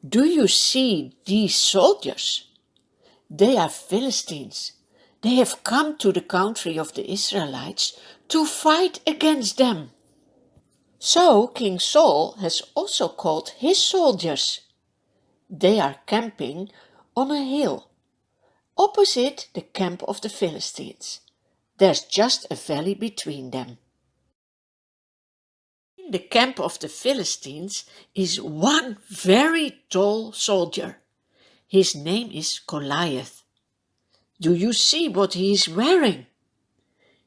Do you see these soldiers? They are Philistines. They have come to the country of the Israelites to fight against them. So King Saul has also called his soldiers. They are camping on a hill, opposite the camp of the Philistines. There's just a valley between them. In the camp of the Philistines is one very tall soldier. His name is Goliath. Do you see what he is wearing?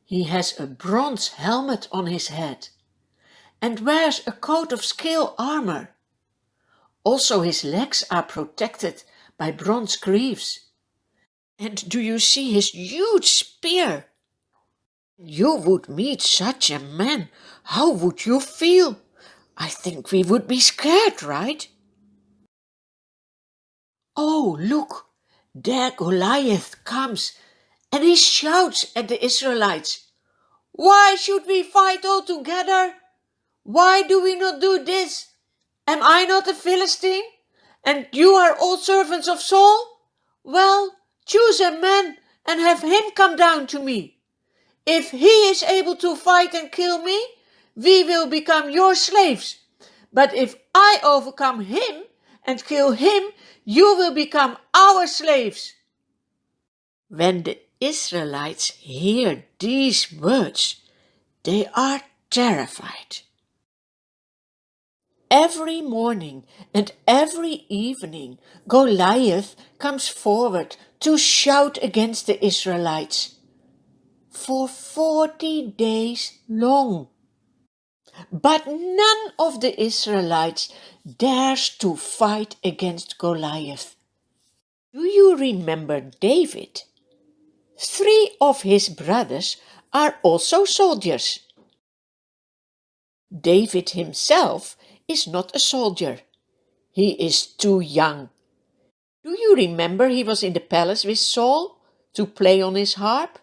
He has a bronze helmet on his head and wears a coat of scale armor. Also his legs are protected by bronze greaves. And do you see his huge spear? You would meet such a man, how would you feel? I think we would be scared, right? Oh, look, there Goliath comes, and he shouts at the Israelites, "Why should we fight all together? Why do we not do this? Am I not a Philistine? And you are all servants of Saul? Well, choose a man and have him come down to me. If he is able to fight and kill me, we will become your slaves. But if I overcome him and kill him, you will become our slaves." When the Israelites hear these words, they are terrified. Every morning and every evening, Goliath comes forward to shout against the Israelites for 40 days long. But none of the Israelites dares to fight against Goliath. Do you remember David? 3 of his brothers are also soldiers. David himself is not a soldier. He is too young. Do you remember he was in the palace with Saul to play on his harp?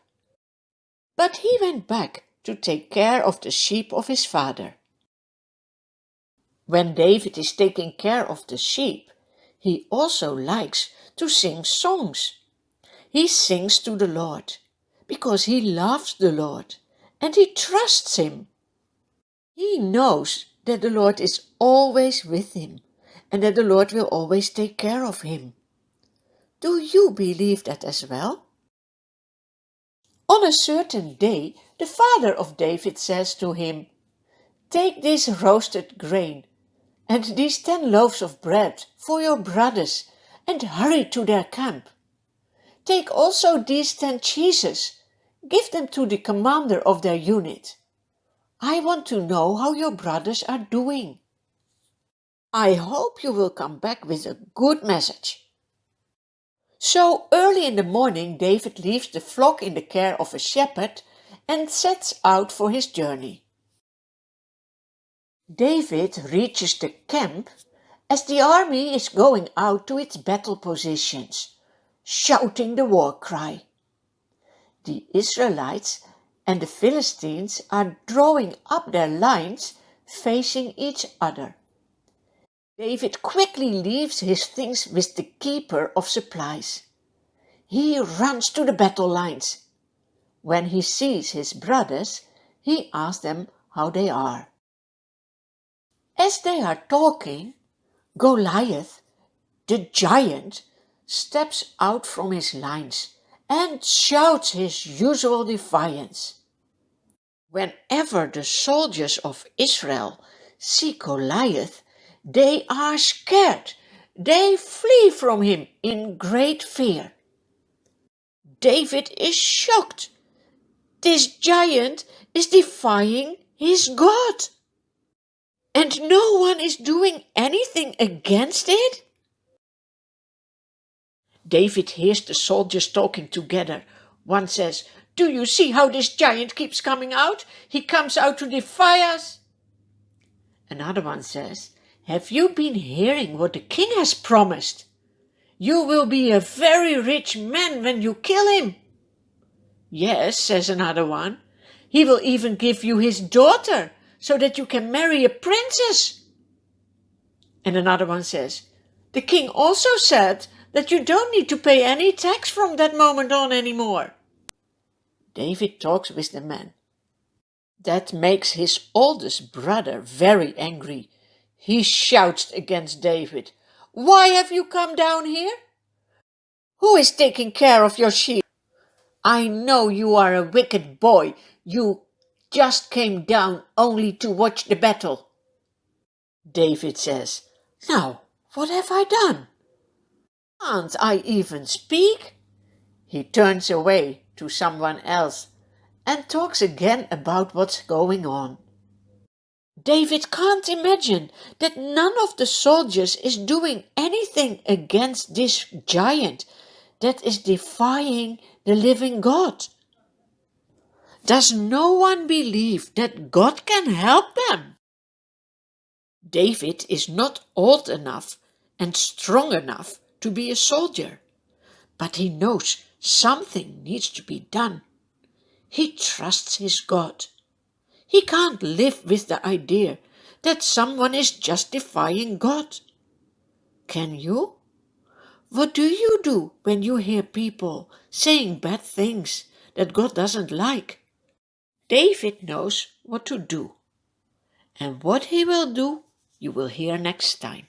But he went back to take care of the sheep of his father. When David is taking care of the sheep, he also likes to sing songs. He sings to the Lord because he loves the Lord and he trusts him. He knows that the Lord is always with him and that the Lord will always take care of him. Do you believe that as well? On a certain day, the father of David says to him, "Take this roasted grain and these 10 loaves of bread for your brothers and hurry to their camp. Take also these 10 cheeses, give them to the commander of their unit. I want to know how your brothers are doing. I hope you will come back with a good message." So early in the morning, David leaves the flock in the care of a shepherd and sets out for his journey. David reaches the camp as the army is going out to its battle positions, shouting the war cry. The Israelites and the Philistines are drawing up their lines facing each other. David quickly leaves his things with the keeper of supplies. He runs to the battle lines. When he sees his brothers, he asks them how they are. As they are talking, Goliath, the giant, steps out from his lines and shouts his usual defiance. Whenever the soldiers of Israel see Goliath, they are scared. They flee from him in great fear. David is shocked. This giant is defying his God. And no one is doing anything against it? David hears the soldiers talking together. One says, "Do you see how this giant keeps coming out? He comes out to defy us." Another one says, "Have you been hearing what the king has promised? You will be a very rich man when you kill him." "Yes," says another one, "he will even give you his daughter so that you can marry a princess." And another one says, The king also said that you don't need to pay any tax from that moment on anymore. David talks with the man. That makes his oldest brother very angry. He shouts against David. Why have you come down here? Who is taking care of your sheep? I know you are a wicked boy. You just came down only to watch the battle. David says, Now, what have I done? Can't I even speak? He turns away to someone else and talks again about what's going on. David can't imagine that none of the soldiers is doing anything against this giant that is defying the living God. Does no one believe that God can help them? David is not old enough and strong enough to be a soldier, but he knows something needs to be done. He trusts his God. He can't live with the idea that someone is justifying God. Can you? What do you do when you hear people saying bad things that God doesn't like? David knows what to do, and what he will do you will hear next time.